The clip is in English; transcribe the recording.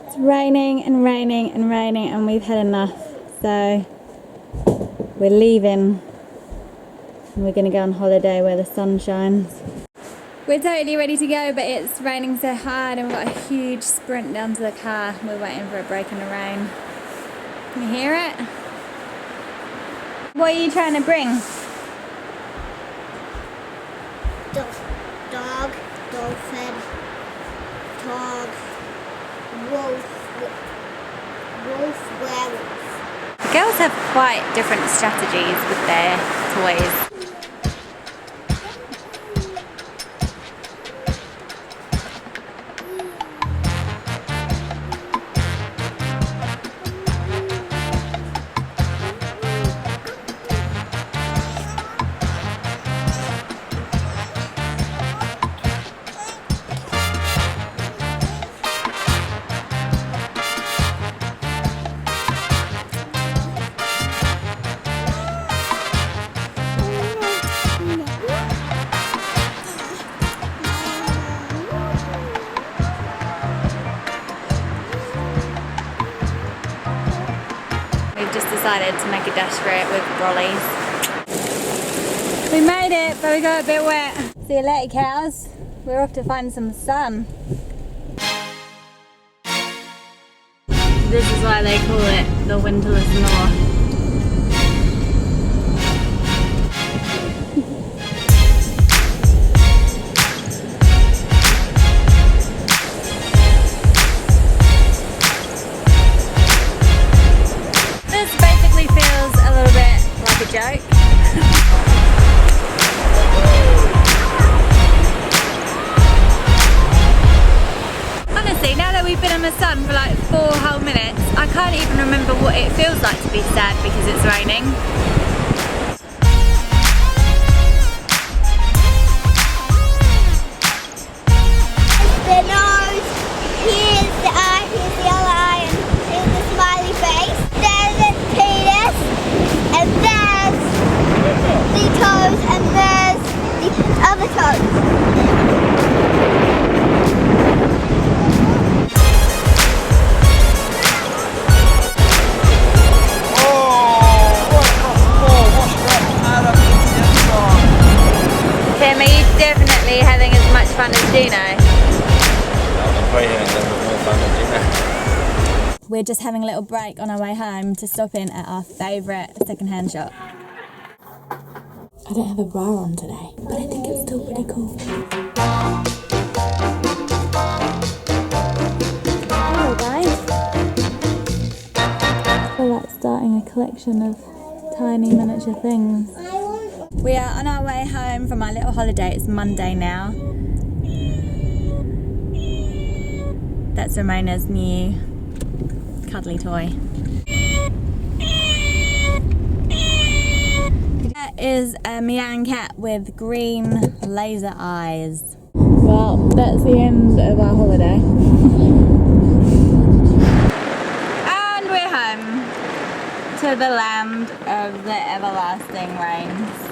It's raining and raining and raining, and we've had enough, so we're leaving and we're going to go on holiday where the sun shines. We're totally ready to go, but it's raining so hard and we've got a huge sprint down to the car. We're waiting for a break in the rain. Can you hear it? What are you trying to bring? Dog, dolphin, dog, wolf, werewolf. The girls have quite different strategies with their toys. We've just decided to make a dash for it with brollies. We made it, but we got a bit wet. See you later, cows. We're off to find some sun. This is why they call it the winterless north. Feels a little bit like a joke. Honestly, now that we've been in the sun for like 4 whole minutes, I can't even remember what it feels like to be sad because it's raining. The nose, here's the eye, here's the other eye, and here's the smiley face. There's the penis, and there's the toes, and there's the other toes. Tim, are you definitely having as much fun as Dino? We're just having a little break on our way home to stop in at our favourite second-hand shop. I don't have a bra on today, but I think it's still pretty cool. Hello guys. I feel like starting a collection of tiny miniature things. We are on our way home from our little holiday. It's Monday now. That's Ramona's new cuddly toy. That is a meowing cat with green laser eyes. Well, that's the end of our holiday. And we're home to the land of the everlasting rains.